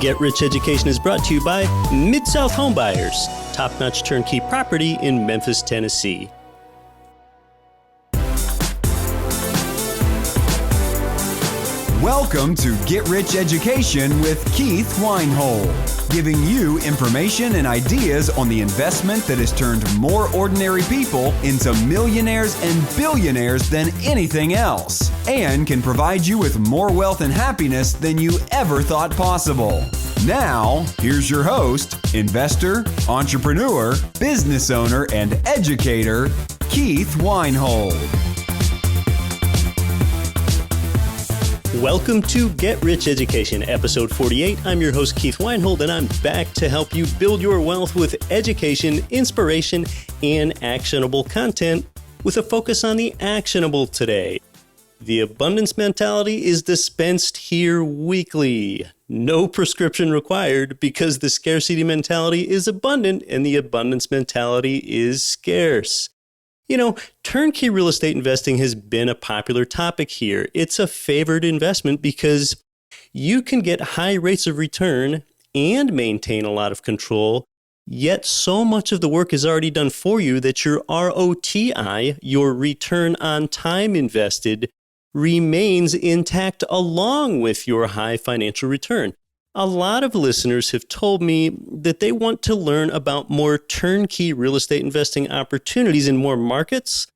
Get Rich Education is brought to you by Mid-South Homebuyers, top-notch turnkey property in Memphis, Tennessee. Welcome to Get Rich Education with Keith Weinhold, giving you information and ideas on the investment that has turned more ordinary people into millionaires and billionaires than anything else, and can provide you with more wealth and happiness than you ever thought possible. Now, here's your host, investor, entrepreneur, business owner, and educator, Keith Weinhold. Welcome to Get Rich Education, episode 48. I'm your host, Keith Weinhold, and I'm back to help you build your wealth with education, inspiration, and actionable content with a focus on the actionable today. The abundance mentality is dispensed here weekly. No prescription required because the scarcity mentality is abundant and the abundance mentality is scarce. You know, turnkey real estate investing has been a popular topic here. It's a favored investment because you can get high rates of return and maintain a lot of control, yet so much of the work is already done for you that your ROTI, your return on time invested, remains intact along with your high financial return. A lot of listeners have told me that they want to learn about more turnkey real estate investing opportunities in more markets.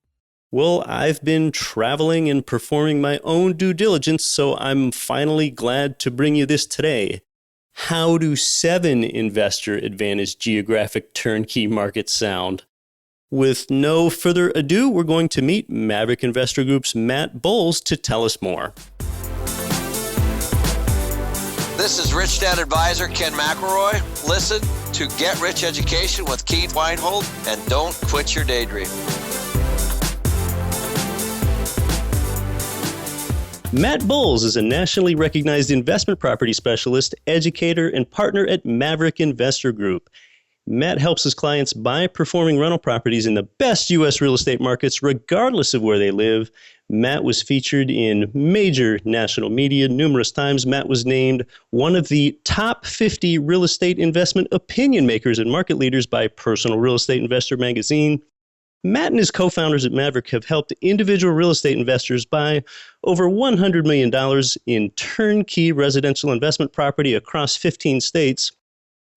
Well, I've been traveling and performing my own due diligence, so I'm finally glad to bring you this today. How do 7 investor advantage geographic turnkey markets sound? With no further ado, we're going to meet Maverick Investor Group's Matt Bowles to tell us more. This is Rich Dad Advisor Ken McElroy. Listen to Get Rich Education with Keith Weinhold and don't quit your daydream. Matt Bowles is a nationally recognized investment property specialist, educator, and partner at Maverick Investor Group. Matt helps his clients buy performing rental properties in the best U.S. real estate markets, regardless of where they live. Matt was featured in major national media numerous times. Matt was named one of the top 50 real estate investment opinion makers and market leaders by Personal Real Estate Investor magazine. Matt and his co-founders at Maverick have helped individual real estate investors buy over $100 million in turnkey residential investment property across 15 states.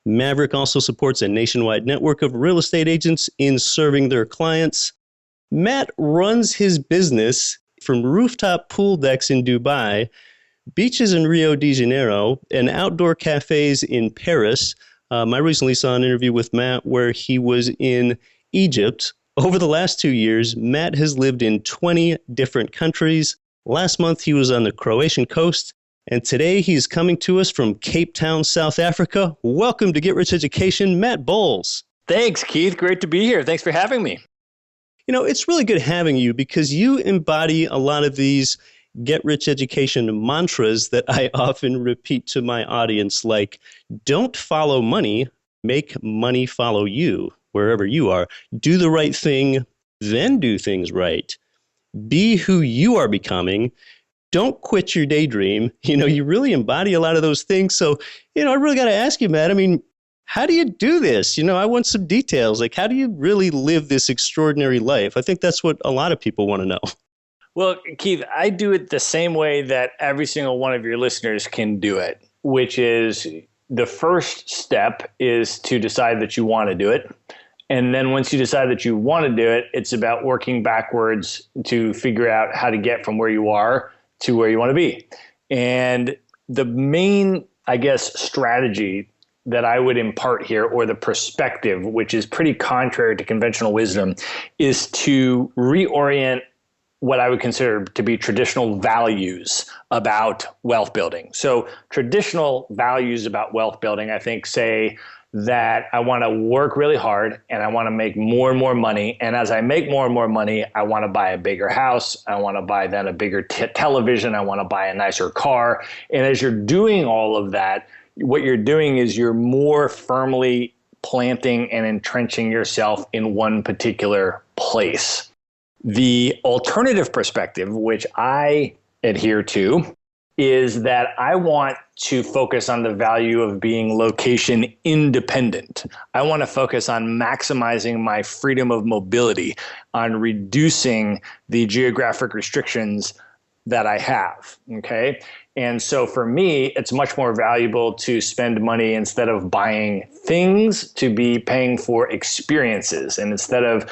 Maverick also supports a nationwide network of real estate agents in serving their clients. Matt runs his business from rooftop pool decks in Dubai, beaches in Rio de Janeiro, and outdoor cafes in Paris. I recently saw an interview with Matt where he was in Egypt. Over the last 2 years, Matt has lived in 20 different countries. Last month, he was on the Croatian coast, and today he's coming to us from Cape Town, South Africa. Welcome to Get Rich Education, Matt Bowles. Thanks, Keith. Great to be here. Thanks for having me. You know, it's really good having you because you embody a lot of these Get Rich Education mantras that I often repeat to my audience, like, don't follow money, make money follow you, wherever you are. Do the right thing, then do things right. Be who you are becoming. Don't quit your daydream. You know, you really embody a lot of those things. So, you know, I really got to ask you, Matt, how do you do this? You know, I want some details. Like, how do you really live this extraordinary life? I think that's what a lot of people want to know. Well, Keith, I do it the same way that every single one of your listeners can do it, which is the first step is to decide that you want to do it. And then once you decide that you want to do it, it's about working backwards to figure out how to get from where you are to where you want to be. And the main, strategy that I would impart here, or the perspective, which is pretty contrary to conventional wisdom, is to reorient what I would consider to be traditional values about wealth building. So traditional values about wealth building, I think, say that I want to work really hard and I want to make more and more money. And as I make more and more money, I want to buy a bigger house. I want to buy then a bigger television. I want to buy a nicer car. And as you're doing all of that, what you're doing is you're more firmly planting and entrenching yourself in one particular place. The alternative perspective, which I adhere to, is that I want to focus on the value of being location independent. I want to focus on maximizing my freedom of mobility, on reducing the geographic restrictions that I have. Okay. And so for me, it's much more valuable to spend money instead of buying things to be paying for experiences. And instead of,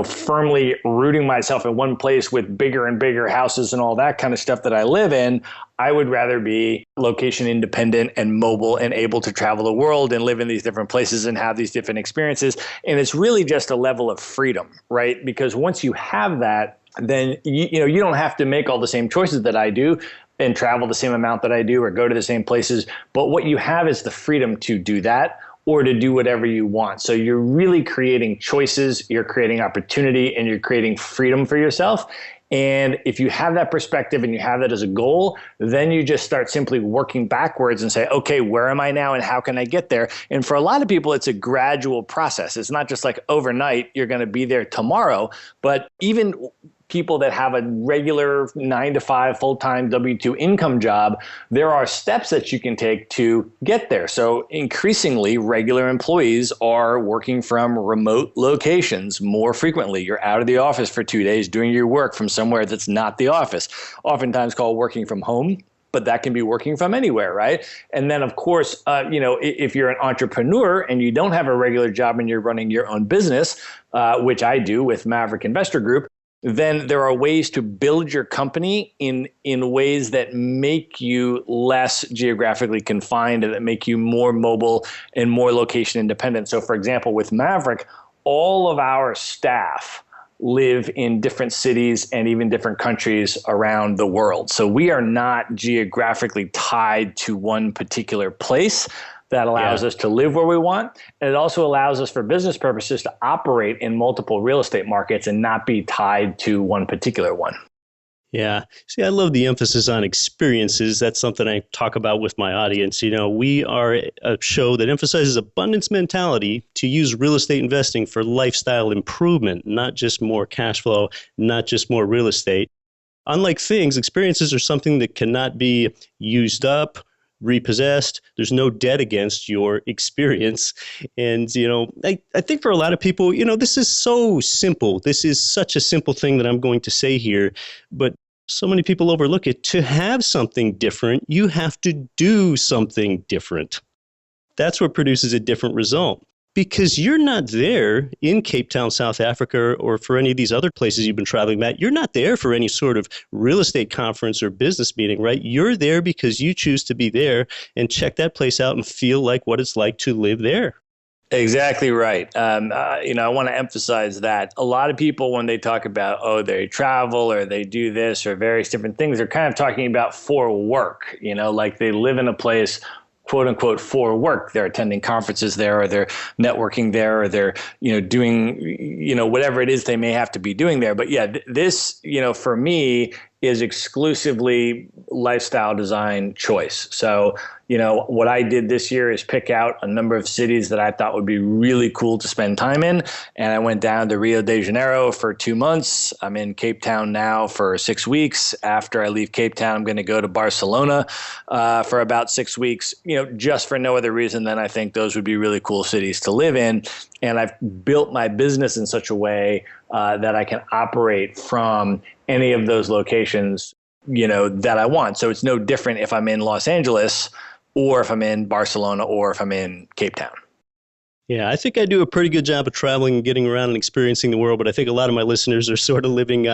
firmly rooting myself in one place with bigger and bigger houses and all that kind of stuff that I live in, I would rather be location independent and mobile and able to travel the world and live in these different places and have these different experiences. And it's really just a level of freedom, right? Because once you have that, then you don't have to make all the same choices that I do and travel the same amount that I do or go to the same places. But what you have is the freedom to do that or to do whatever you want. So you're really creating choices, you're creating opportunity, and you're creating freedom for yourself. And if you have that perspective and you have that as a goal, then you just start simply working backwards and say, okay, where am I now and how can I get there? And for a lot of people, it's a gradual process. It's not just like overnight, you're going to be there tomorrow, but even people that have a regular 9-to-5 full-time W-2 income job, there are steps that you can take to get there. So increasingly, regular employees are working from remote locations more frequently. You're out of the office for 2 days doing your work from somewhere that's not the office, oftentimes called working from home. But that can be working from anywhere, right? And then, of course, if you're an entrepreneur and you don't have a regular job and you're running your own business, which I do with Maverick Investor Group, then there are ways to build your company in ways that make you less geographically confined and that make you more mobile and more location independent. So, for example, with Maverick, all of our staff live in different cities and even different countries around the world. So we are not geographically tied to one particular place. That allows us to live where we want. And it also allows us for business purposes to operate in multiple real estate markets and not be tied to one particular one. Yeah. See, I love the emphasis on experiences. That's something I talk about with my audience. We are a show that emphasizes abundance mentality to use real estate investing for lifestyle improvement, not just more cash flow, not just more real estate. Unlike things, experiences are something that cannot be used up, repossessed. There's no debt against your experience. And, I think for a lot of people, this is so simple. This is such a simple thing that I'm going to say here, but so many people overlook it. To have something different, you have to do something different. That's what produces a different result. Because you're not there in Cape Town, South Africa, or for any of these other places you've been traveling, Matt. You're not there for any sort of real estate conference or business meeting, right? You're there because you choose to be there and check that place out and feel like what it's like to live there. Exactly right. I want to emphasize that a lot of people, when they talk about, they travel or they do this or various different things, they're kind of talking about for work, like they live in a place quote unquote for work. They're attending conferences there, or they're networking there, or they're, doing, whatever it is they may have to be doing there. But yeah, this, for me is exclusively lifestyle design choice. So, what I did this year is pick out a number of cities that I thought would be really cool to spend time in. And I went down to Rio de Janeiro for 2 months. I'm in Cape Town now for 6 weeks. After I leave Cape Town, I'm going to go to Barcelona for about 6 weeks, just for no other reason than I think those would be really cool cities to live in. And I've built my business in such a way that I can operate from any of those locations, that I want. So it's no different if I'm in Los Angeles or if I'm in Barcelona or if I'm in Cape Town. Yeah, I think I do a pretty good job of traveling and getting around and experiencing the world, but I think a lot of my listeners are sort of living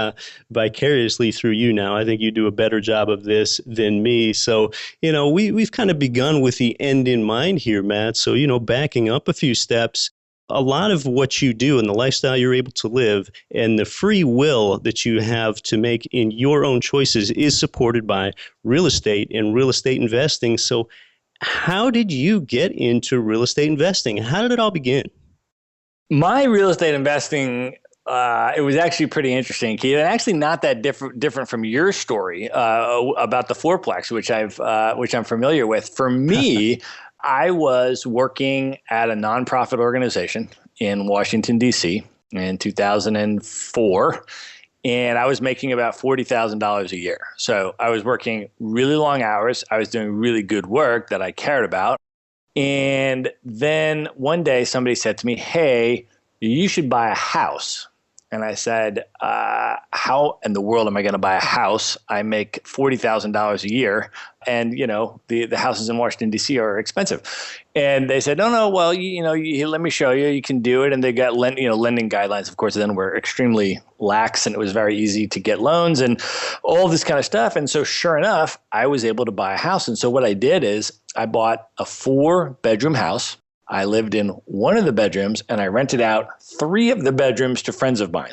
vicariously through you now. I think you do a better job of this than me. So, we've kind of begun with the end in mind here, Matt. So, backing up a few steps, a lot of what you do and the lifestyle you're able to live and the free will that you have to make in your own choices is supported by real estate and real estate investing. So how did you get into real estate investing? How did it all begin? My real estate investing, it was actually pretty interesting, Keith, and actually not that different from your story about the fourplex, which I'm familiar with. For me, I was working at a nonprofit organization in Washington, D.C. in 2004. and I was making about $40,000 a year. So I was working really long hours. I was doing really good work that I cared about. And then one day somebody said to me, hey, you should buy a house. And I said, how in the world am I going to buy a house? I make $40,000 a year. And, the houses in Washington, D.C. are expensive. And they said, no, well, let me show you. You can do it. And they got lending guidelines, of course, then were extremely lax, and it was very easy to get loans and all this kind of stuff. And so sure enough, I was able to buy a house. And so what I did is I bought a 4-bedroom house. I lived in one of the bedrooms, and I rented out 3 of the bedrooms to friends of mine.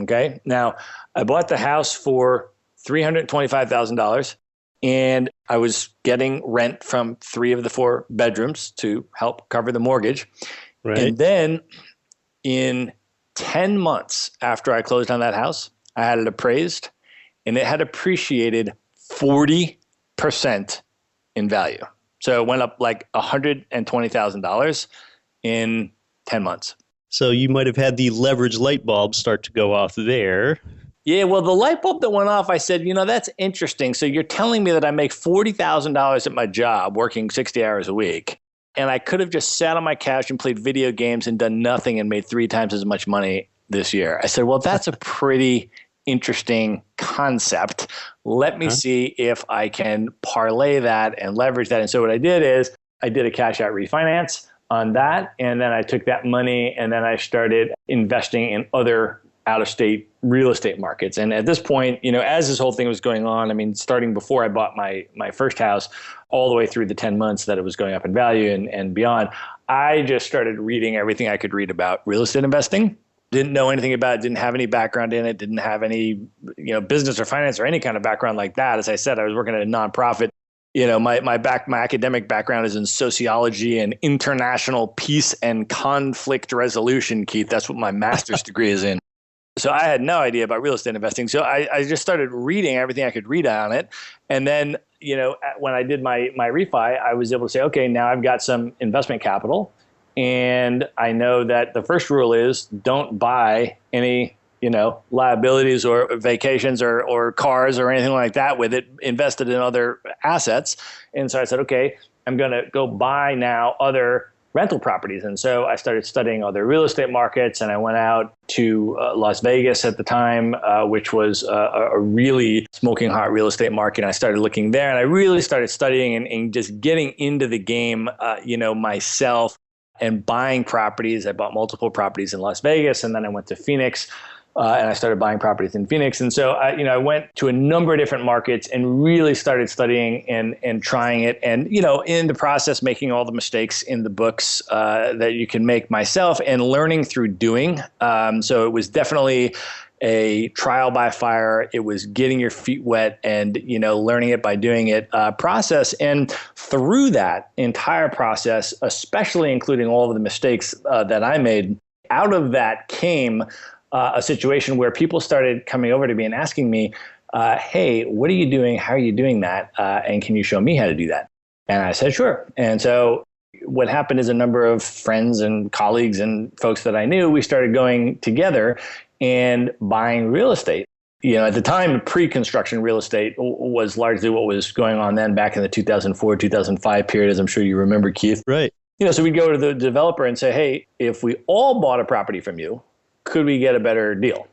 Okay. Now, I bought the house for $325,000, and I was getting rent from 3 of the 4 bedrooms to help cover the mortgage. Right. And then in 10 months after I closed on that house, I had it appraised, and it had appreciated 40% in value. So it went up like $120,000 in 10 months. So you might have had the leverage light bulb start to go off there. Yeah, well, the light bulb that went off, I said, that's interesting. So you're telling me that I make $40,000 at my job working 60 hours a week, and I could have just sat on my couch and played video games and done nothing and made 3 times as much money this year. I said, well, that's a pretty interesting concept. Let me see if I can parlay that and leverage that. And so what I did is I did a cash out refinance on that. And then I took that money and then I started investing in other out-of-state real estate markets. And at this point, as this whole thing was going on, starting before I bought my first house, all the way through the 10 months that it was going up in value and beyond, I just started reading everything I could read about real estate investing. Didn't know anything about it, didn't have any background in it, didn't have any, business or finance or any kind of background like that. As I said, I was working at a nonprofit. My academic background is in sociology and international peace and conflict resolution, Keith. That's what my master's degree is in. So I had no idea about real estate investing. So I just started reading everything I could read on it. And then, when I did my refi, I was able to say, okay, now I've got some investment capital. And I know that the first rule is don't buy any, liabilities or vacations or cars or anything like that with it invested in other assets. And so I said, okay, I'm going to go buy now other rental properties. And so I started studying other real estate markets, and I went out to Las Vegas at the time, which was a really smoking hot real estate market. And I started looking there, and I really started studying and just getting into the game, myself, and buying properties. I bought multiple properties in Las Vegas, and then I went to Phoenix, and I started buying properties in Phoenix. And so I went to a number of different markets and really started studying and trying it. And, in the process, making all the mistakes in the books that you can make myself and learning through doing. So it was definitely a trial by fire. It was getting your feet wet and, learning it by doing it process. And through that entire process, especially including all of the mistakes that I made, out of that came a situation where people started coming over to me and asking me, hey, what are you doing? How are you doing that? And can you show me how to do that? And I said, sure. And so what happened is a number of friends and colleagues and folks that I knew, we started going together and buying real estate. At the time, pre-construction real estate was largely what was going on then back in the 2004, 2005 period, as I'm sure you remember, Keith. Right. So we'd go to the developer and say, hey, if we all bought a property from you, could we get a better deal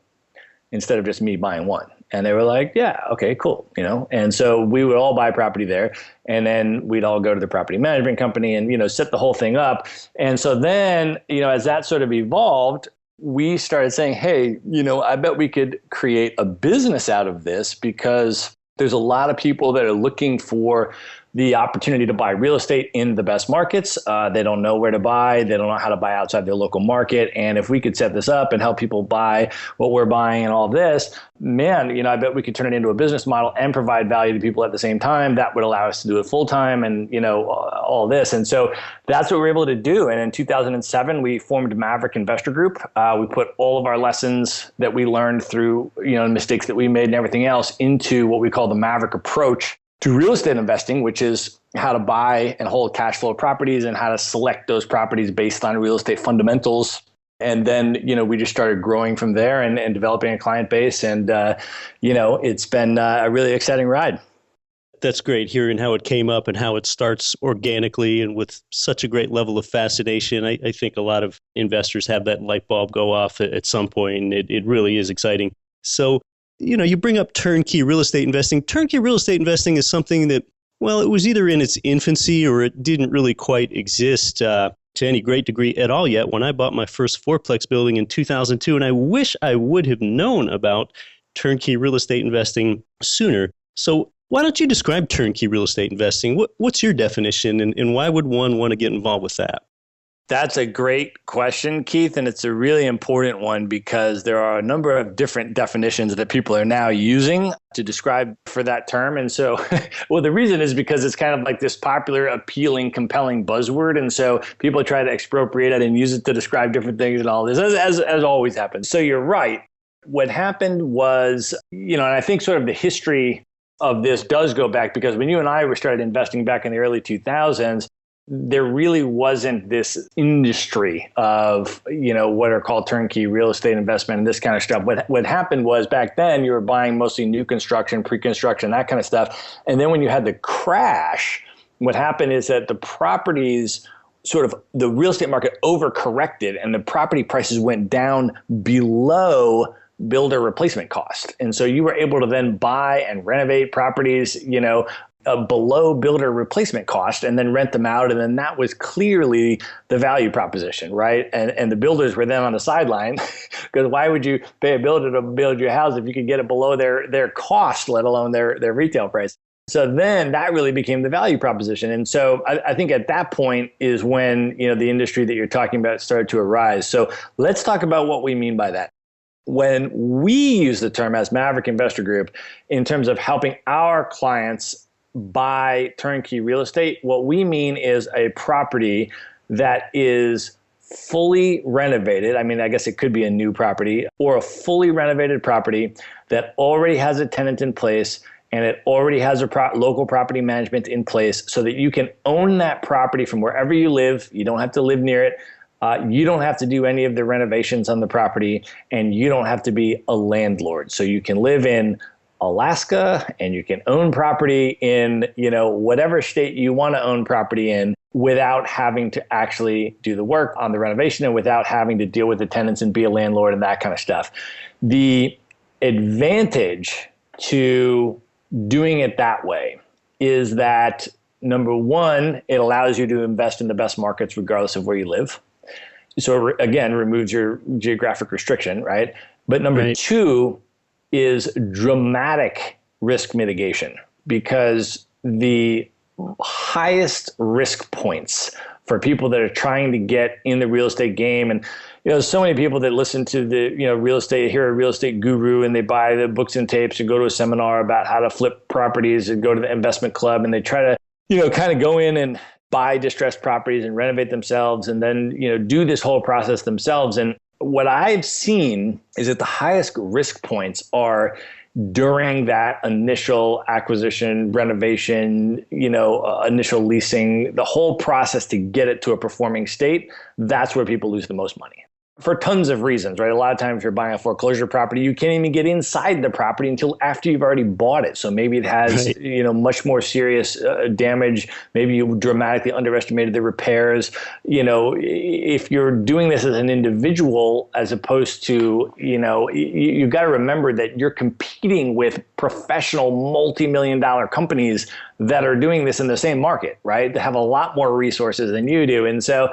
instead of just me buying one? And they were like, yeah, okay, cool. And so we would all buy property there, and then we'd all go to the property management company and, set the whole thing up. And so then, as that sort of evolved, we started saying, hey, I bet we could create a business out of this, because there's a lot of people that are looking for the opportunity to buy real estate in the best markets. They don't know where to buy. They don't know how to buy outside their local market. And if we could set this up and help people buy what we're buying and all this, man, I bet we could turn it into a business model and provide value to people at the same time. That would allow us to do it full time and, all this. And so that's what we were able to do. And in 2007, we formed Maverick Investor Group. We put all of our lessons that we learned through, the mistakes that we made and everything else into what we call the Maverick approach to real estate investing, which is how to buy and hold cash flow properties and how to select those properties based on real estate fundamentals And then, we just started growing from there and developing a client base. And, it's been a really exciting ride. That's great hearing how it came up and how it starts organically and with such a great level of fascination. I think a lot of investors have that light bulb go off at some point. It really is exciting. So, you bring up turnkey real estate investing. Turnkey real estate investing is something that, well, it was either in its infancy or it didn't really quite exist to any great degree at all yet when I bought my first fourplex building in 2002. And I wish I would have known about turnkey real estate investing sooner. So why don't you describe turnkey real estate investing? What's your definition and why would one want to get involved with that? That's a great question, Keith, and it's a really important one because there are a number of different definitions that people are now using to describe for that term. And so, well, the reason is because it's kind of like this popular, appealing, compelling buzzword. And so people try to expropriate it and use it to describe different things and all this, as always happens. So you're right. What happened was, and I think sort of the history of this does go back because when you and I were started investing back in the early 2000s, there really wasn't this industry of, what are called turnkey real estate investment and this kind of stuff. What happened was back then you were buying mostly new construction, pre-construction, that kind of stuff. And then when you had the crash, what happened is that the properties sort of the real estate market overcorrected and the property prices went down below builder replacement cost. And so you were able to then buy and renovate properties, below builder replacement cost and then rent them out. And then that was clearly the value proposition, right? And the builders were then on the sideline because why would you pay a builder to build your house if you could get it below their cost, let alone their retail price? So then that really became the value proposition. And so I think at that point is when, the industry that you're talking about started to arise. So let's talk about what we mean by that. When we use the term as Maverick Investor Group in terms of helping our clients buy turnkey real estate, what we mean is a property that is fully renovated. I mean, I guess it could be a new property or a fully renovated property that already has a tenant in place and it already has a local property management in place so that you can own that property from wherever you live. You don't have to live near it. You don't have to do any of the renovations on the property and you don't have to be a landlord. So you can live in Alaska and you can own property in, whatever state you want to own property in without having to actually do the work on the renovation and without having to deal with the tenants and be a landlord and that kind of stuff. The advantage to doing it that way is that, number one, it allows you to invest in the best markets regardless of where you live. So again, removes your geographic restriction, right? But number two is dramatic risk mitigation because the highest risk points for people that are trying to get in the real estate game. And, so many people that listen to the, real estate, hear a real estate guru and they buy the books and tapes and go to a seminar about how to flip properties and go to the investment club and they try to, kind of go in and buy distressed properties and renovate themselves and then, do this whole process themselves. And what I've seen is that the highest risk points are during that initial acquisition, renovation, initial leasing, the whole process to get it to a performing state. That's where people lose the most money. For tons of reasons, right? A lot of times if you're buying a foreclosure property, you can't even get inside the property until after you've already bought it. So maybe it has, much more serious damage. Maybe you dramatically underestimated the repairs. If you're doing this as an individual, as opposed to, you've got to remember that you're competing with professional multi-million-dollar companies that are doing this in the same market, right? That have a lot more resources than you do. And so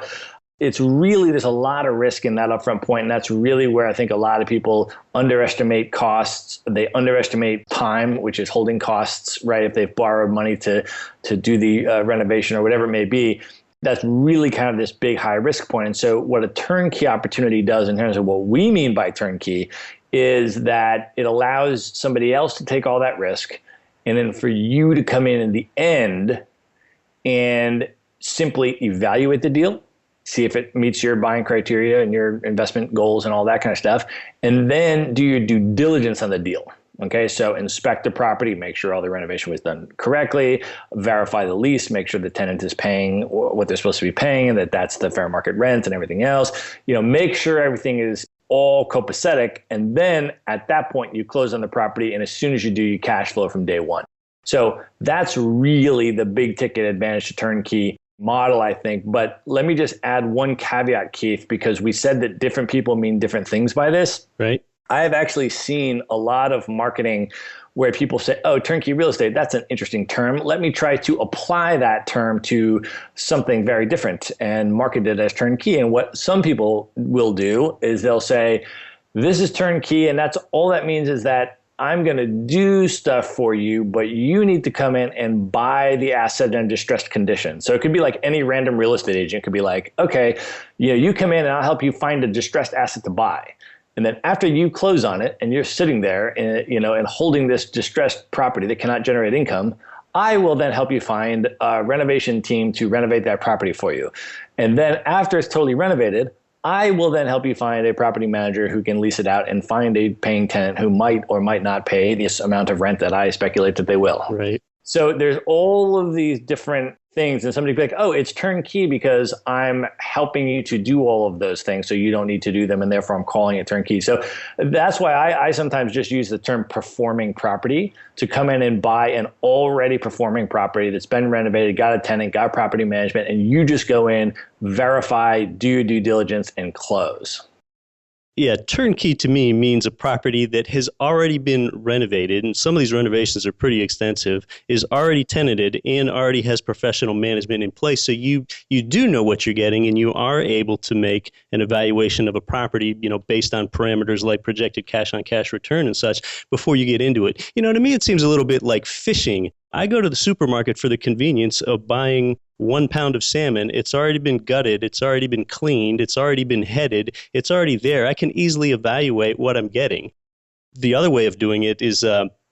it's really, there's a lot of risk in that upfront point. And that's really where I think a lot of people underestimate costs. They underestimate time, which is holding costs, right? If they've borrowed money to do the renovation or whatever it may be, that's really kind of this big high risk point. And so what a turnkey opportunity does in terms of what we mean by turnkey is that it allows somebody else to take all that risk. And then for you to come in the end and simply evaluate the deal, see if it meets your buying criteria and your investment goals and all that kind of stuff, and then do your due diligence on the deal. Okay, so inspect the property, make sure all the renovation was done correctly, verify the lease, make sure the tenant is paying what they're supposed to be paying and that that's the fair market rent and everything else. Make sure everything is all copacetic. And then at that point, you close on the property. And as soon as you do, you cash flow from day one. So that's really the big ticket advantage to turnkey model, I think. But let me just add one caveat, Keith, because we said that different people mean different things by this. Right. I've actually seen a lot of marketing where people say, oh, turnkey real estate, that's an interesting term. Let me try to apply that term to something very different and market it as turnkey. And what some people will do is they'll say, this is turnkey, and that's all that means is that I'm going to do stuff for you, but you need to come in and buy the asset in distressed condition. So it could be like any random real estate agent. It could be like, okay, you come in and I'll help you find a distressed asset to buy. And then after you close on it and you're sitting there and holding this distressed property that cannot generate income, I will then help you find a renovation team to renovate that property for you. And then after it's totally renovated, I will then help you find a property manager who can lease it out and find a paying tenant who might or might not pay this amount of rent that I speculate that they will. Right. So there's all of these different things, and somebody could be like, oh, it's turnkey because I'm helping you to do all of those things, so you don't need to do them, and therefore I'm calling it turnkey. So that's why I sometimes just use the term performing property to come in and buy an already performing property that's been renovated, got a tenant, got property management, and you just go in, verify, do your due diligence, and close. Yeah, turnkey to me means a property that has already been renovated, and some of these renovations are pretty extensive, is already tenanted and already has professional management in place. So you do know what you're getting, and you are able to make an evaluation of a property, based on parameters like projected cash on cash return and such before you get into it. To me, it seems a little bit like fishing. I go to the supermarket for the convenience of buying 1 pound of salmon. It's already been gutted. It's already been cleaned. It's already been headed. It's already there. I can easily evaluate what I'm getting. The other way of doing it is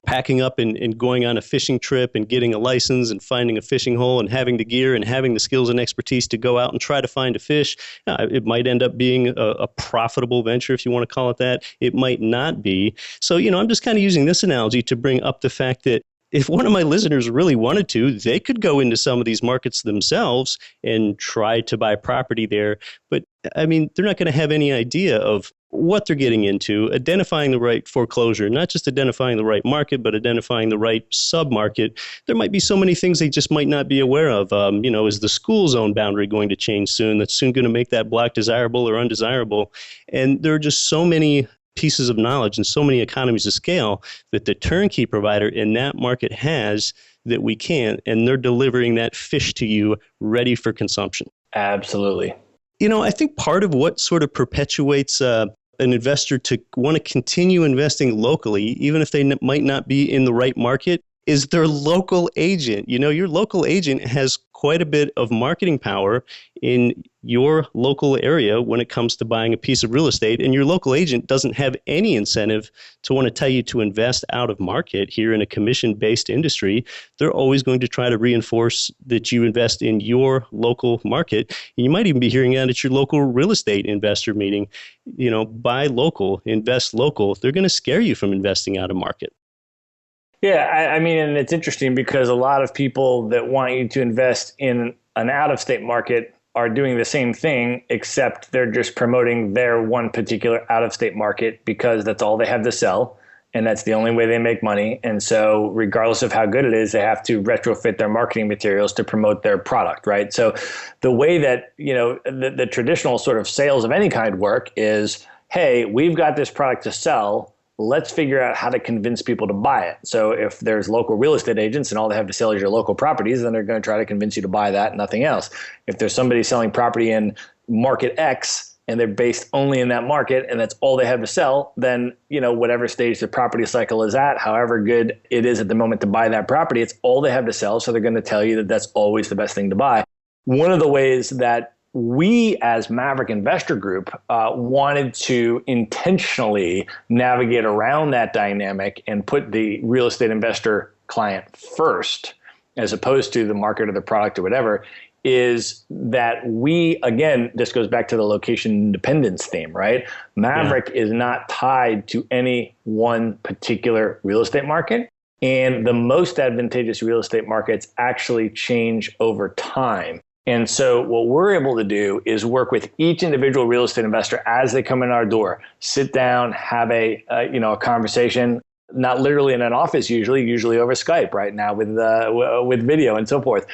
packing up and going on a fishing trip and getting a license and finding a fishing hole and having the gear and having the skills and expertise to go out and try to find a fish. It might end up being a profitable venture, if you want to call it that. It might not be. So, I'm just kind of using this analogy to bring up the fact that if one of my listeners really wanted to, they could go into some of these markets themselves and try to buy property there. But they're not going to have any idea of what they're getting into, identifying the right foreclosure, not just identifying the right market, but identifying the right sub-market. There might be so many things they just might not be aware of. Is the school zone boundary going to change soon? That's soon going to make that block desirable or undesirable. And there are just so many pieces of knowledge and so many economies of scale that the turnkey provider in that market has that we can't, and they're delivering that fish to you ready for consumption. Absolutely. I think part of what sort of perpetuates an investor to want to continue investing locally, even if they might not be in the right market, is their local agent. Your local agent has quite a bit of marketing power in your local area when it comes to buying a piece of real estate. And your local agent doesn't have any incentive to want to tell you to invest out of market here in a commission-based industry. They're always going to try to reinforce that you invest in your local market. And you might even be hearing that at your local real estate investor meeting. Buy local, invest local. They're going to scare you from investing out of market. Yeah, and it's interesting because a lot of people that want you to invest in an out-of-state market are doing the same thing, except they're just promoting their one particular out-of-state market because that's all they have to sell, and that's the only way they make money. And so regardless of how good it is, they have to retrofit their marketing materials to promote their product, right? So the way that, the traditional sort of sales of any kind work is, hey, we've got this product to sell. Let's figure out how to convince people to buy it. So if there's local real estate agents and all they have to sell is your local properties, then they're going to try to convince you to buy that, nothing else. If there's somebody selling property in market X and they're based only in that market and that's all they have to sell, then, whatever stage the property cycle is at, however good it is at the moment to buy that property, it's all they have to sell. So they're going to tell you that that's always the best thing to buy. One of the ways that we as Maverick Investor Group wanted to intentionally navigate around that dynamic and put the real estate investor client first, as opposed to the market or the product or whatever, is that we, again, this goes back to the location independence theme, right? Maverick is not tied to any one particular real estate market. And the most advantageous real estate markets actually change over time. And so what we're able to do is work with each individual real estate investor as they come in our door, sit down, have a conversation, not literally in an office, usually over Skype right now with video and so forth,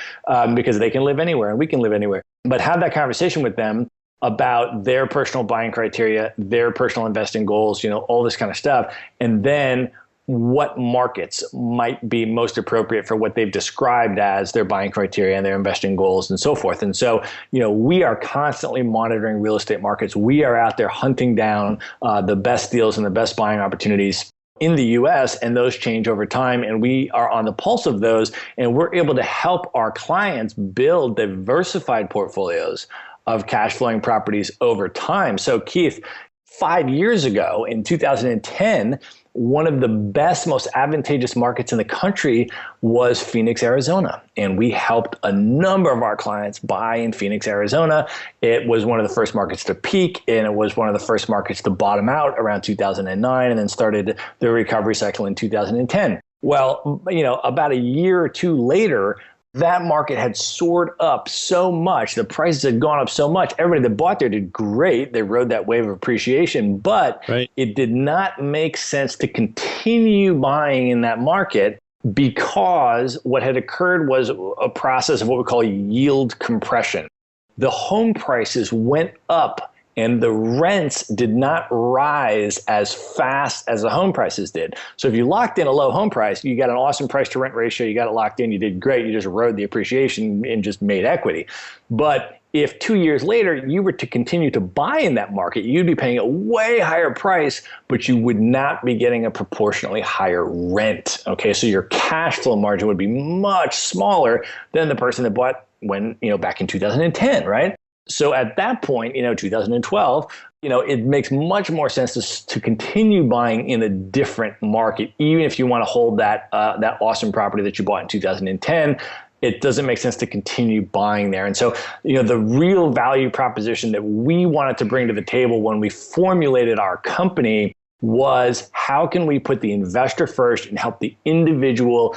because they can live anywhere and we can live anywhere. But have that conversation with them about their personal buying criteria, their personal investing goals, all this kind of stuff, and then what markets might be most appropriate for what they've described as their buying criteria and their investing goals and so forth. And so, we are constantly monitoring real estate markets. We are out there hunting down the best deals and the best buying opportunities in the US, and those change over time. And we are on the pulse of those, and we're able to help our clients build diversified portfolios of cash flowing properties over time. So Keith, 5 years ago in 2010, one of the best, most advantageous markets in the country was Phoenix, Arizona. And we helped a number of our clients buy in Phoenix, Arizona. It was one of the first markets to peak, and it was one of the first markets to bottom out around 2009, and then started the recovery cycle in 2010. Well, about a year or two later, that market had soared up so much. The prices had gone up so much. Everybody that bought there did great. They rode that wave of appreciation, but It did not make sense to continue buying in that market because what had occurred was a process of what we call yield compression. The home prices went up and the rents did not rise as fast as the home prices did. So if you locked in a low home price, you got an awesome price to rent ratio, you got it locked in, you did great, you just rode the appreciation and just made equity. But if 2 years later you were to continue to buy in that market, you'd be paying a way higher price, but you would not be getting a proportionately higher rent. Okay, so your cash flow margin would be much smaller than the person that bought when, back in 2010, right? So at that point, 2012, it makes much more sense to continue buying in a different market, even if you want to hold that awesome property that you bought in 2010. It doesn't make sense to continue buying there. And so, the real value proposition that we wanted to bring to the table when we formulated our company was how can we put the investor first and help the individual,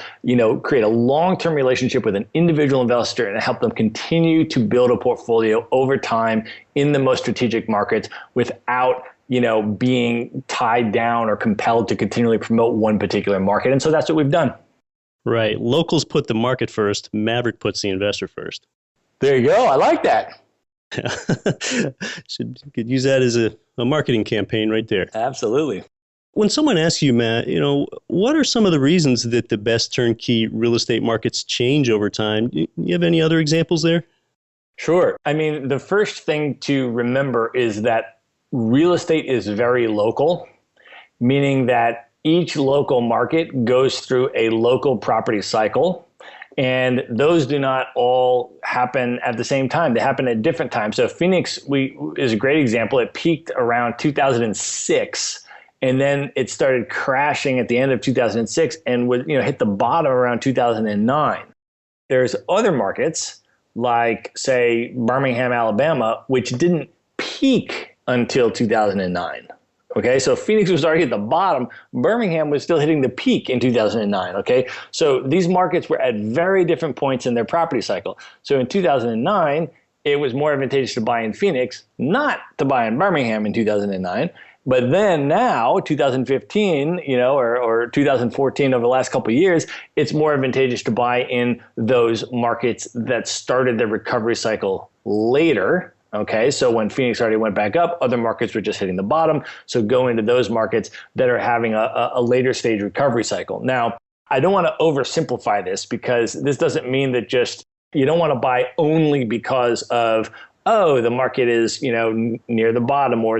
create a long-term relationship with an individual investor and help them continue to build a portfolio over time in the most strategic markets without, being tied down or compelled to continually promote one particular market. And so that's what we've done. Right. Locals put the market first. Maverick puts the investor first. There you go. I like that. Could use that as a marketing campaign right there. Absolutely. When someone asks you, Matt, what are some of the reasons that the best turnkey real estate markets change over time? Do you have any other examples there? Sure. I mean, the first thing to remember is that real estate is very local, meaning that each local market goes through a local property cycle. And those do not all happen at the same time. They happen at different times. So Phoenix is a great example. It peaked around 2006, and then it started crashing at the end of 2006 and would hit the bottom around 2009. There's other markets like, say, Birmingham, Alabama, which didn't peak until 2009. Okay, so Phoenix was already at the bottom. Birmingham was still hitting the peak in 2009. Okay, so these markets were at very different points in their property cycle. So in 2009, it was more advantageous to buy in Phoenix, not to buy in Birmingham in 2009. But then now, 2015, or 2014, over the last couple of years, it's more advantageous to buy in those markets that started the recovery cycle later. Okay, so when Phoenix already went back up, other markets were just hitting the bottom. So go into those markets that are having a later stage recovery cycle. Now, I don't want to oversimplify this because this doesn't mean that you don't want to buy only because of, the market is, near the bottom or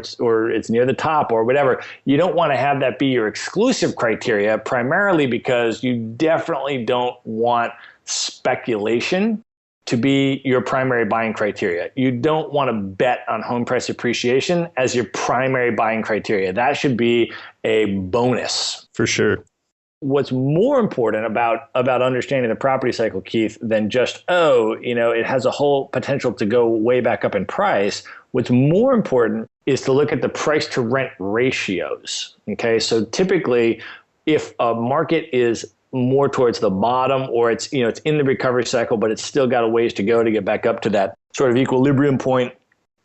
it's near the top or whatever. You don't want to have that be your exclusive criteria, primarily because you definitely don't want speculation to be your primary buying criteria. You don't want to bet on home price appreciation as your primary buying criteria. That should be a bonus. For sure. What's more important about understanding the property cycle, Keith, than just, it has a whole potential to go way back up in price. What's more important is to look at the price to rent ratios. Okay. So typically, if a market is more towards the bottom, or it's in the recovery cycle, but it's still got a ways to go to get back up to that sort of equilibrium point,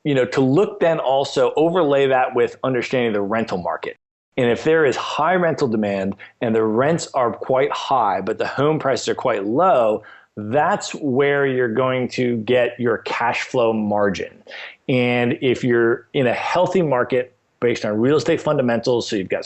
to look then also overlay that with understanding the rental market. And if there is high rental demand and the rents are quite high, but the home prices are quite low, that's where you're going to get your cash flow margin. And if you're in a healthy market based on real estate fundamentals, so you got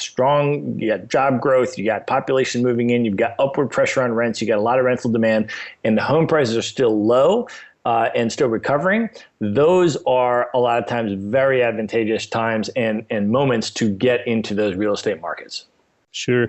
job growth, you got population moving in, you've got upward pressure on rents, you got a lot of rental demand, and the home prices are still low, and still recovering, those are a lot of times very advantageous times and moments to get into those real estate markets. Sure.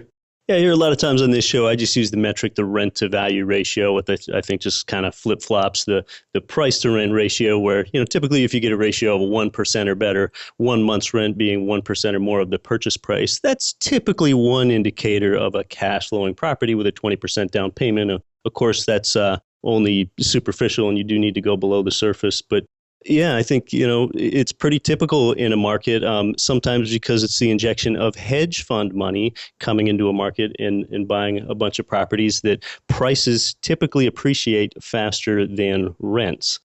Yeah, I hear a lot of times on this show, I just use the metric, the rent to value ratio, what I think just kind of flip flops the price to rent ratio, where, typically if you get a ratio of 1% or better, 1 month's rent being 1% or more of the purchase price, that's typically one indicator of a cash flowing property with a 20% down payment. Of course, that's only superficial, and you do need to go below the surface. But yeah, I think, it's pretty typical in a market, sometimes because it's the injection of hedge fund money coming into a market and buying a bunch of properties, that prices typically appreciate faster than rents.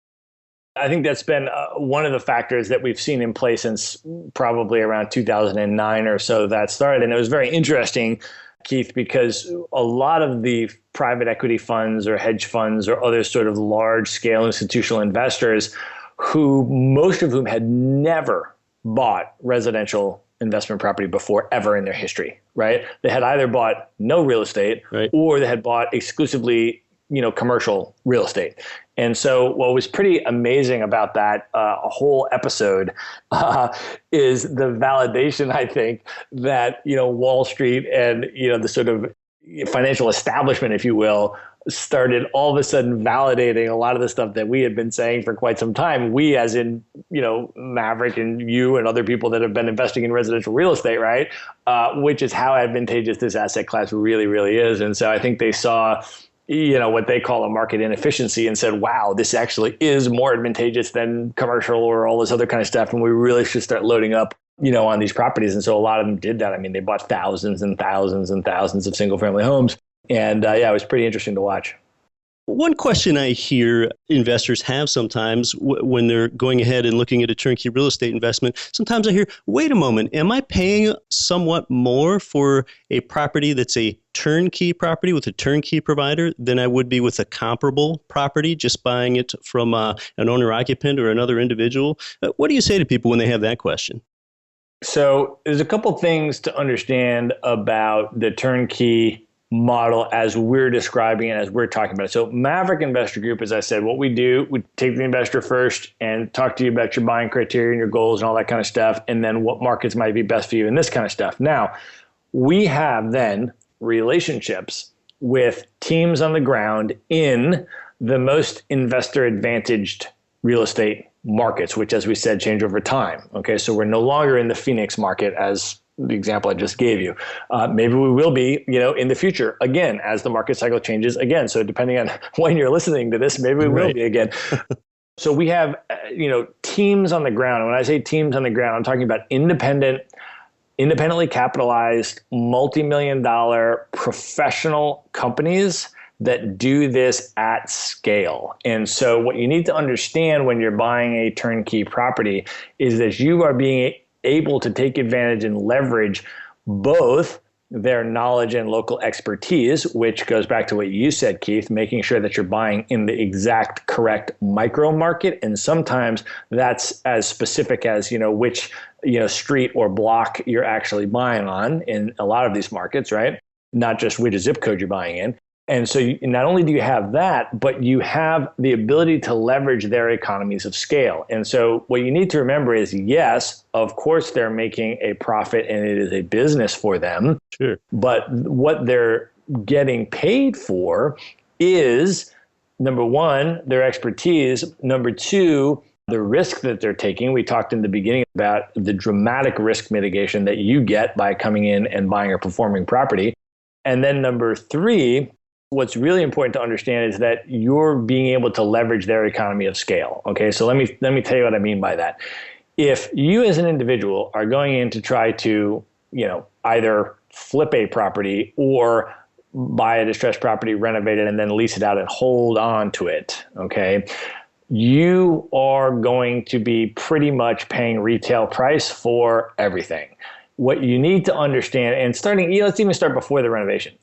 I think that's been one of the factors that we've seen in place since probably around 2009 or so that started. And it was very interesting, Keith, because a lot of the private equity funds or hedge funds or other sort of large scale institutional investors, who most of whom had never bought residential investment property before ever in their history, right? They had either bought no real estate, right, or they had bought exclusively, commercial real estate. And so what was pretty amazing about that whole episode is the validation, I think, that, Wall Street and, the sort of financial establishment, if you will, started all of a sudden validating a lot of the stuff that we had been saying for quite some time. We, as in, Maverick and you and other people that have been investing in residential real estate, right? Which is how advantageous this asset class really, really is. And so I think they saw, what they call a market inefficiency and said, wow, this actually is more advantageous than commercial or all this other kind of stuff. And we really should start loading up, on these properties. And so a lot of them did that. I mean, they bought thousands and thousands and thousands of single family homes. And it was pretty interesting to watch. One question I hear investors have sometimes when they're going ahead and looking at a turnkey real estate investment, sometimes I hear, wait a moment, am I paying somewhat more for a property that's a turnkey property with a turnkey provider than I would be with a comparable property, just buying it from an owner-occupant or another individual? What do you say to people when they have that question? So there's a couple things to understand about the turnkey model as we're describing it, as we're talking about it. So Maverick Investor Group, as I said, what we do, we take the investor first and talk to you about your buying criteria and your goals and all that kind of stuff, and then what markets might be best for you and this kind of stuff. Now, we have then relationships with teams on the ground in the most investor advantaged real estate markets, which, as we said, change over time. Okay, so we're no longer in the Phoenix market as the example I just gave you. Maybe we will be, in the future, again, as the market cycle changes again. So depending on when you're listening to this, maybe we will be again. So we have, teams on the ground. And when I say teams on the ground, I'm talking about independently capitalized, multi-million-dollar professional companies that do this at scale. And so what you need to understand when you're buying a turnkey property is that you are being able to take advantage and leverage both their knowledge and local expertise, which goes back to what you said, Keith, making sure that you're buying in the exact correct micro market. And sometimes that's as specific as, which, street or block you're actually buying on in a lot of these markets, right? Not just which zip code you're buying in. And so not only do you have that, but you have the ability to leverage their economies of scale. And so what you need to remember is, yes, of course, they're making a profit and it is a business for them. Sure. But what they're getting paid for is, number one, their expertise. Number two, the risk that they're taking. We talked in the beginning about the dramatic risk mitigation that you get by coming in and buying a performing property. And then number three, what's really important to understand is that you're being able to leverage their economy of scale. Okay, so let me tell you what I mean by that. If you as an individual are going in to try to, either flip a property or buy a distressed property, renovate it, and then lease it out and hold on to it, okay, you are going to be pretty much paying retail price for everything. What you need to understand, and let's even start before the renovation,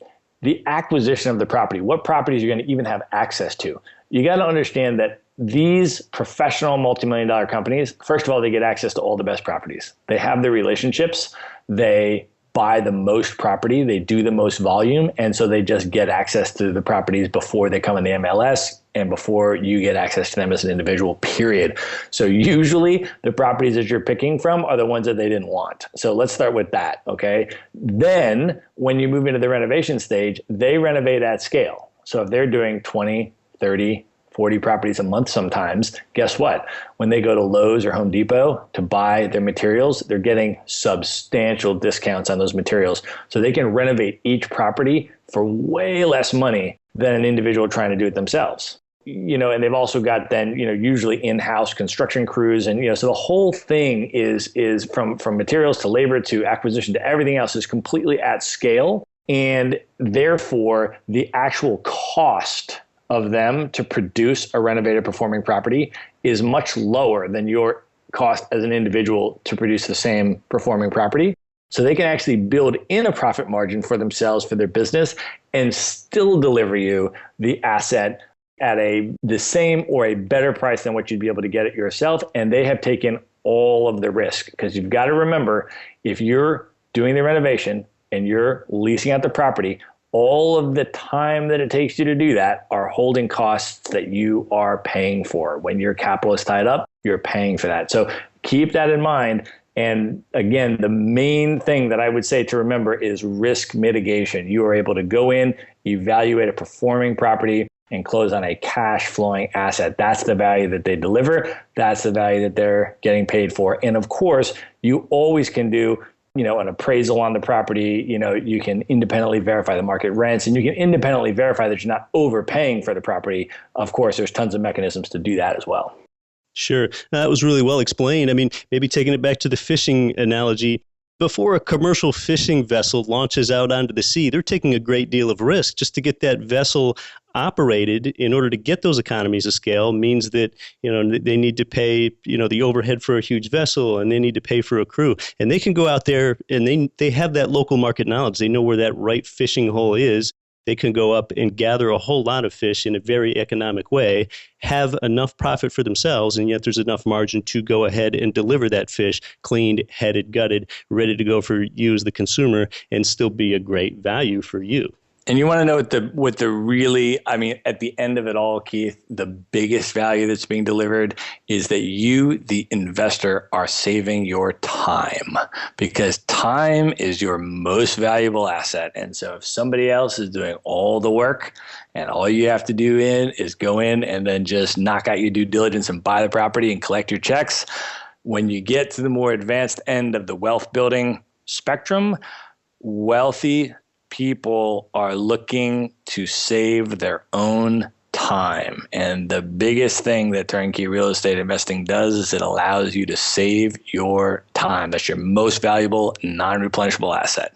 the acquisition of the property, what properties you're going to even have access to. You got to understand that these professional multi-million-dollar companies, first of all, they get access to all the best properties. They have the relationships. They buy the most property. They do the most volume. And so they just get access to the properties before they come in the MLS and before you get access to them as an individual, period. So usually the properties that you're picking from are the ones that they didn't want. So let's start with that, okay? Then when you move into the renovation stage, they renovate at scale. So if they're doing 20, 30, 40 properties a month sometimes, guess what? When they go to Lowe's or Home Depot to buy their materials, they're getting substantial discounts on those materials. So they can renovate each property for way less money than an individual trying to do it themselves. And they've also got then, usually in-house construction crews. And, so the whole thing is from materials to labor to acquisition to everything else is completely at scale. And therefore, the actual cost of them to produce a renovated performing property is much lower than your cost as an individual to produce the same performing property. So they can actually build in a profit margin for themselves, for their business, and still deliver you the asset at the same or a better price than what you'd be able to get it yourself. And they have taken all of the risk, because you've got to remember, if you're doing the renovation and you're leasing out the property, all of the time that it takes you to do that are holding costs that you are paying for. When your capital is tied up, you're paying for that. So keep that in mind. And again, the main thing that I would say to remember is risk mitigation. You are able to go in, evaluate a performing property, and close on a cash flowing asset. That's the value that they deliver. That's the value that they're getting paid for. And of course, you always can do an appraisal on the property. You can independently verify the market rents, and you can independently verify that you're not overpaying for the property. Of course, there's tons of mechanisms to do that as well. Sure. That was really well explained. I mean, maybe taking it back to the fishing analogy, before a commercial fishing vessel launches out onto the sea, they're taking a great deal of risk just to get that vessel operated. In order to get those economies of scale means that, they need to pay, the overhead for a huge vessel, and they need to pay for a crew. And they can go out there and they have that local market knowledge. They know where that right fishing hole is. They can go up and gather a whole lot of fish in a very economic way, have enough profit for themselves, and yet there's enough margin to go ahead and deliver that fish cleaned, headed, gutted, ready to go for you as the consumer, and still be a great value for you. And you want to know what the really, at the end of it all, Keith, the biggest value that's being delivered is that you, the investor, are saving your time, because time is your most valuable asset. And so if somebody else is doing all the work and all you have to do is go in and then just knock out your due diligence and buy the property and collect your checks, when you get to the more advanced end of the wealth building spectrum, wealthy people are looking to save their own time. And the biggest thing that turnkey real estate investing does is it allows you to save your time. That's your most valuable, non-replenishable asset.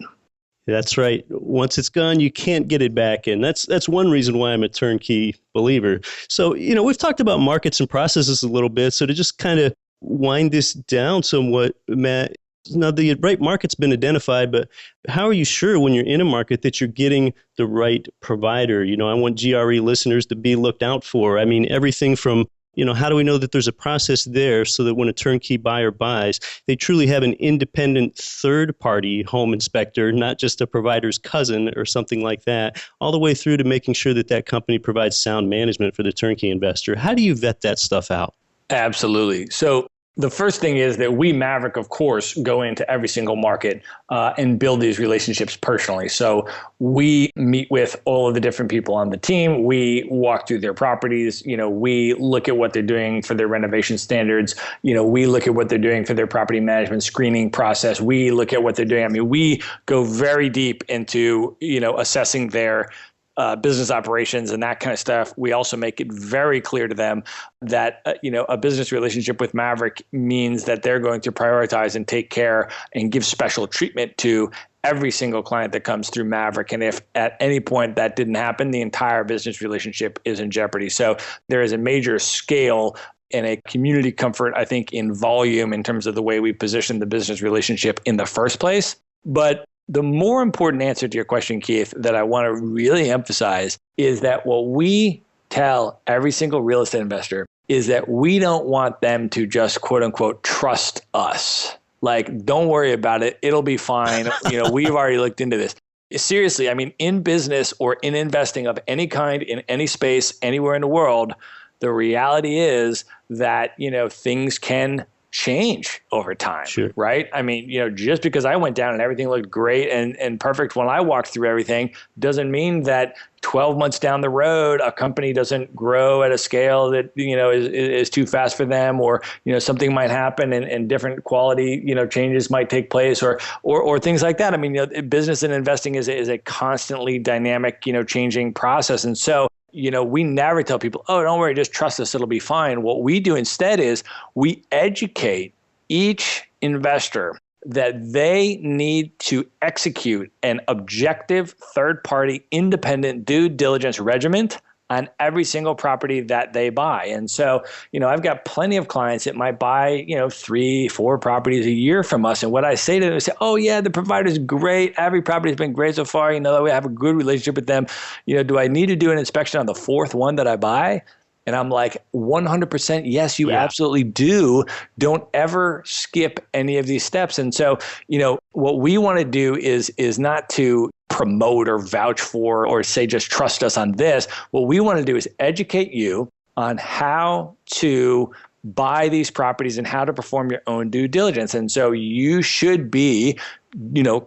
That's right. Once it's gone, you can't get it back. And that's one reason why I'm a turnkey believer. So, we've talked about markets and processes a little bit. So to just kind of wind this down somewhat, Matt, now, the right market's been identified, but how are you sure when you're in a market that you're getting the right provider? I want GRE listeners to be looked out for. I mean, everything from, how do we know that there's a process there so that when a turnkey buyer buys, they truly have an independent third-party home inspector, not just a provider's cousin or something like that, all the way through to making sure that that company provides sound management for the turnkey investor. How do you vet that stuff out? Absolutely. So The first thing is that we, Maverick, of course, go into every single market and build these relationships personally. So we meet with all of the different people on the team. We walk through their properties. We look at what they're doing for their renovation standards. We look at what they're doing for their property management screening process. We look at what they're doing. I mean, we go very deep into, assessing their business operations and that kind of stuff. We also make it very clear to them that, a business relationship with Maverick means that they're going to prioritize and take care and give special treatment to every single client that comes through Maverick. And if at any point that didn't happen, the entire business relationship is in jeopardy. So there is a major scale and a community comfort, I think, in volume in terms of the way we position the business relationship in the first place. But the more important answer to your question, Keith, that I want to really emphasize is that what we tell every single real estate investor is that we don't want them to just, quote unquote, trust us. Like, don't worry about it. It'll be fine. We've already looked into this. Seriously, I mean, in business or in investing of any kind, in any space, anywhere in the world, the reality is that, things can change over time, sure, right? I mean, just because I went down and everything looked great and perfect when I walked through everything doesn't mean that 12 months down the road, a company doesn't grow at a scale that, is too fast for them, or, something might happen and different quality, changes might take place or things like that. I mean, business and investing is a constantly dynamic, changing process. And so, we never tell people, oh, don't worry, just trust us, it'll be fine. What we do instead is we educate each investor that they need to execute an objective, third-party, independent due diligence regimen on every single property that they buy. And so, I've got plenty of clients that might buy, 3-4 properties a year from us. And what I say to them is, oh yeah, the provider's great. Every property has been great so far. We have a good relationship with them. Do I need to do an inspection on the fourth one that I buy? And I'm like, 100% yes, you absolutely do. Don't ever skip any of these steps. And so, what we want to do is not to promote or vouch for or say, just trust us on this. What we want to do is educate you on how to buy these properties and how to perform your own due diligence. And so you should be,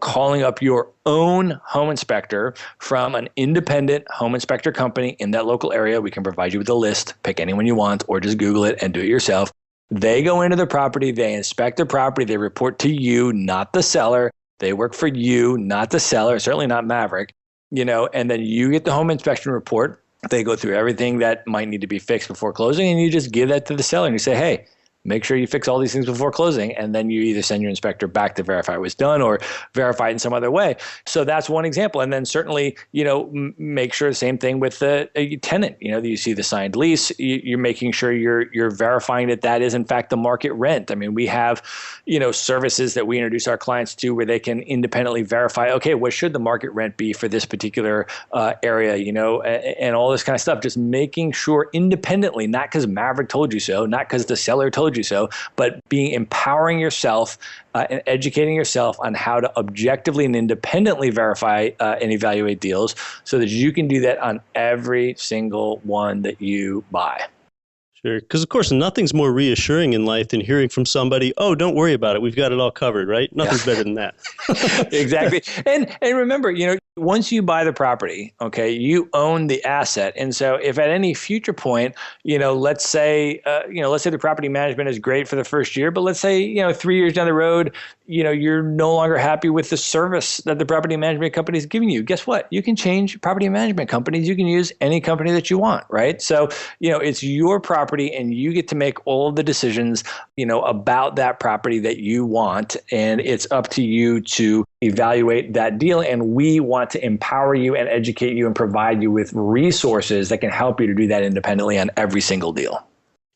calling up your own home inspector from an independent home inspector company in that local area. We can provide you with a list, pick anyone you want, or just Google it and do it yourself. They go into the property, they inspect the property, they report to you, not the seller. They work for you, not the seller, certainly not Maverick, and then you get the home inspection report. They go through everything that might need to be fixed before closing, and you just give that to the seller and you say, hey, make sure you fix all these things before closing. And then you either send your inspector back to verify it was done or verify it in some other way. So that's one example. And then certainly, make sure the same thing with the tenant, that you see the signed lease, you're making sure you're verifying that is in fact the market rent. I mean, we have, services that we introduce our clients to where they can independently verify, okay, what should the market rent be for this particular area, and all this kind of stuff, just making sure independently, not because Maverick told you so, not because the seller told you so, but empowering yourself and educating yourself on how to objectively and independently verify and evaluate deals so that you can do that on every single one that you buy. Sure. Because, of course, nothing's more reassuring in life than hearing from somebody, oh, don't worry about it. We've got it all covered, right? Nothing's better than that. Exactly. And remember, once you buy the property, okay, you own the asset. And so if at any future point, let's say the property management is great for the first year, but let's say, 3 years down the road, you're no longer happy with the service that the property management company is giving you. Guess what? You can change property management companies. You can use any company that you want, right? So, it's your property and you get to make all of the decisions, about that property that you want. And it's up to you to evaluate that deal. And we want to empower you and educate you and provide you with resources that can help you to do that independently on every single deal.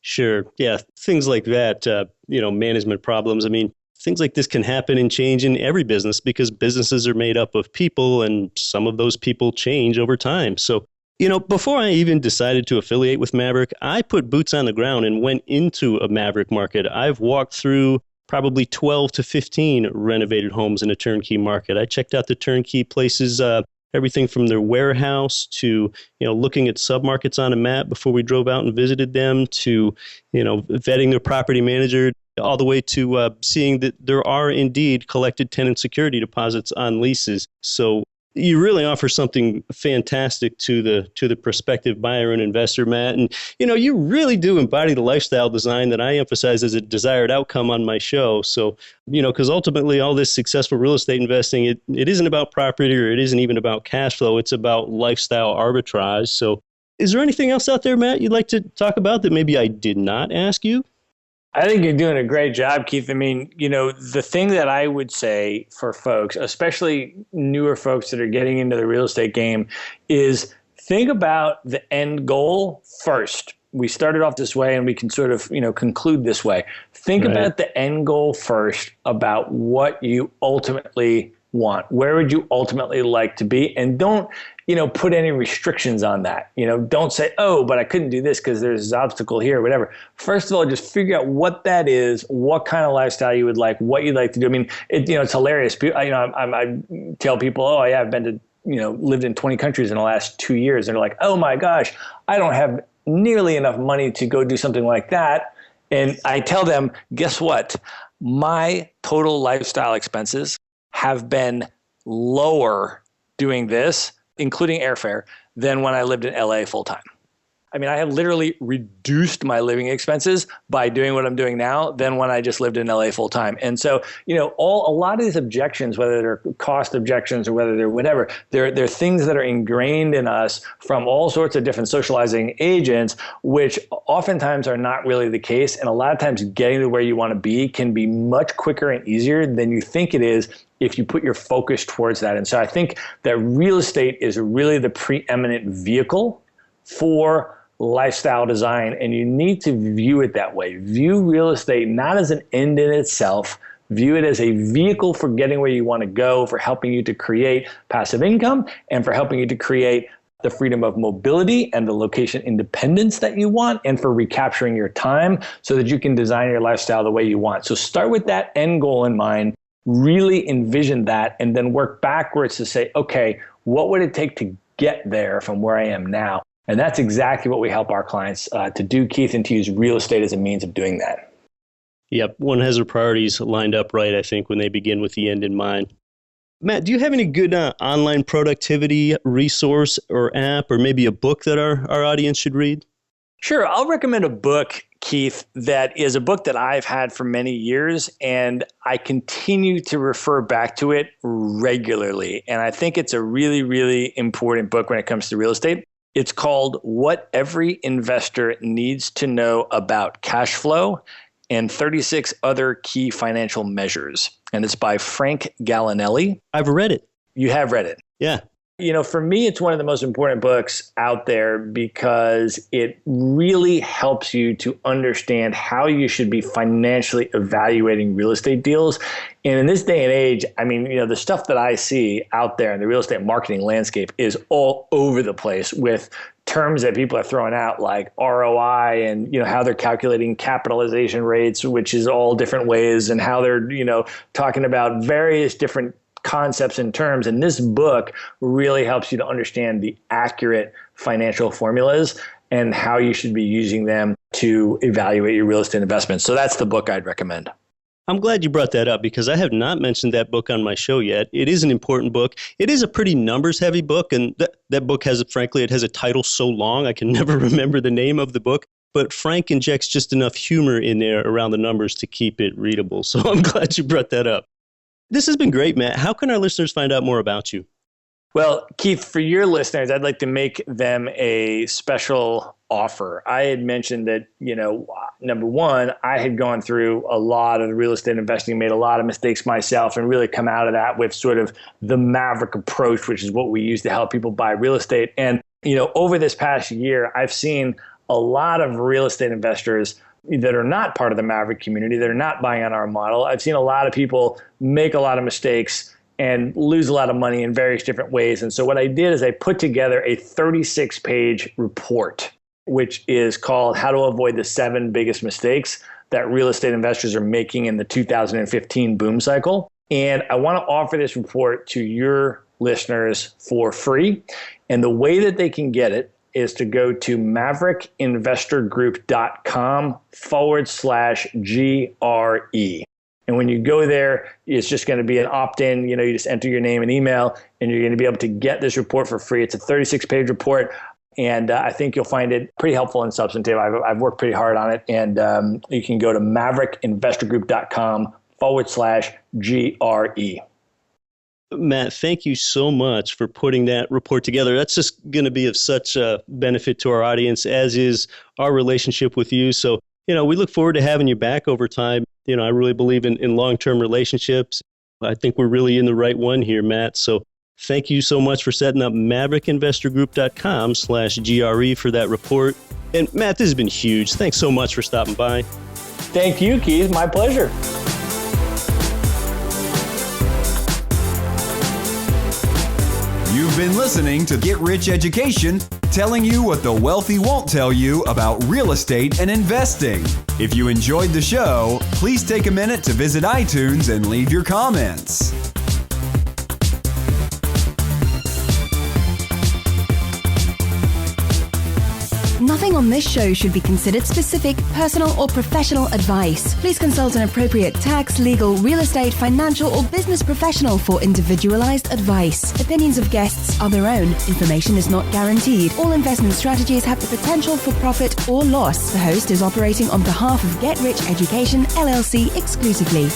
Sure. Yeah. Things like that, management problems. I mean, things like this can happen and change in every business because businesses are made up of people and some of those people change over time. So, before I even decided to affiliate with Maverick, I put boots on the ground and went into a Maverick market. I've walked through probably 12 to 15 renovated homes in a turnkey market. I checked out the turnkey places, everything from their warehouse to, looking at submarkets on a map before we drove out and visited them to, vetting their property manager, all the way to seeing that there are indeed collected tenant security deposits on leases. So you really offer something fantastic to the prospective buyer and investor, Matt. And, you really do embody the lifestyle design that I emphasize as a desired outcome on my show. So, because ultimately all this successful real estate investing, it isn't about property, or it isn't even about cash flow. It's about lifestyle arbitrage. So is there anything else out there, Matt, you'd like to talk about that maybe I did not ask you? I think you're doing a great job, Keith. I mean, the thing that I would say for folks, especially newer folks that are getting into the real estate game, is think about the end goal first. We started off this way and we can sort of, conclude this way. Think about the end goal first, about what you ultimately want. Where would you ultimately like to be? And don't, put any restrictions on that. Don't say, oh, but I couldn't do this because there's this obstacle here or whatever. First of all, just figure out what that is, what kind of lifestyle you would like, what you'd like to do. I mean, it's hilarious. I tell people, oh, yeah, I've been to, lived in 20 countries in the last 2 years. And they're like, oh my gosh, I don't have nearly enough money to go do something like that. And I tell them, guess what? My total lifestyle expenses have been lower doing this, including airfare, than when I lived in LA full time. I mean, I have literally reduced my living expenses by doing what I'm doing now than when I just lived in LA full time. And so, a lot of these objections, whether they're cost objections or whether they're whatever, they're things that are ingrained in us from all sorts of different socializing agents, which oftentimes are not really the case. And a lot of times getting to where you want to be can be much quicker and easier than you think it is if you put your focus towards that. And so I think that real estate is really the preeminent vehicle for lifestyle design, and you need to view it that way. View real estate not as an end in itself. View it as a vehicle for getting where you want to go, for helping you to create passive income, and for helping you to create the freedom of mobility and the location independence that you want, and for recapturing your time so that you can design your lifestyle the way you want. So start with that end goal in mind, really envision that, and then work backwards to say, okay, what would it take to get there from where I am now? And that's exactly what we help our clients to do, Keith, and to use real estate as a means of doing that. Yep. One has their priorities lined up right, I think, when they begin with the end in mind. Matt, do you have any good online productivity resource or app, or maybe a book that our audience should read? Sure. I'll recommend a book, Keith, that is a book that I've had for many years, and I continue to refer back to it regularly. And I think it's a really, really important book when it comes to real estate. It's called What Every Investor Needs to Know About Cash Flow and 36 Other Key Financial Measures. And it's by Frank Gallinelli. I've read it. You have read it? Yeah. For me, it's one of the most important books out there because it really helps you to understand how you should be financially evaluating real estate deals. And in this day and age, I mean, the stuff that I see out there in the real estate marketing landscape is all over the place with terms that people are throwing out like ROI and, how they're calculating capitalization rates, which is all different ways, and how they're, talking about various different concepts and terms. And this book really helps you to understand the accurate financial formulas and how you should be using them to evaluate your real estate investments. So that's the book I'd recommend. I'm glad you brought that up because I have not mentioned that book on my show yet. It is an important book. It is a pretty numbers-heavy book, and that book has, frankly, it has a title so long I can never remember the name of the book. But Frank injects just enough humor in there around the numbers to keep it readable. So I'm glad you brought that up. This has been great, Matt. How can our listeners find out more about you? Well, Keith, for your listeners, I'd like to make them a special offer. I had mentioned that, number one, I had gone through a lot of real estate investing, made a lot of mistakes myself, and really come out of that with sort of the Maverick approach, which is what we use to help people buy real estate. And, over this past year, I've seen a lot of real estate investors that are not part of the Maverick community, that are not buying on our model. I've seen a lot of people make a lot of mistakes and lose a lot of money in various different ways. And so what I did is I put together a 36-page report, which is called How to Avoid the 7 Biggest Mistakes That Real Estate Investors Are Making in the 2015 Boom Cycle. And I want to offer this report to your listeners for free. And the way that they can get it is to go to maverickinvestorgroup.com/GRE. And when you go there, it's just going to be an opt-in. You just enter your name and email, and you're going to be able to get this report for free. It's a 36-page report, and I think you'll find it pretty helpful and substantive. I've worked pretty hard on it, and you can go to maverickinvestorgroup.com/GRE. Matt, thank you so much for putting that report together. That's just going to be of such a benefit to our audience, as is our relationship with you. So, we look forward to having you back over time. I really believe in long-term relationships. I think we're really in the right one here, Matt. So thank you so much for setting up maverickinvestorgroup.com/GRE for that report. And Matt, this has been huge. Thanks so much for stopping by. Thank you, Keith. My pleasure. You've been listening to Get Rich Education, telling you what the wealthy won't tell you about real estate and investing. If you enjoyed the show, please take a minute to visit iTunes and leave your comments. Nothing on this show should be considered specific, personal, or professional advice. Please consult an appropriate tax, legal, real estate, financial, or business professional for individualized advice. Opinions of guests are their own. Information is not guaranteed. All investment strategies have the potential for profit or loss. The host is operating on behalf of Get Rich Education, LLC exclusively.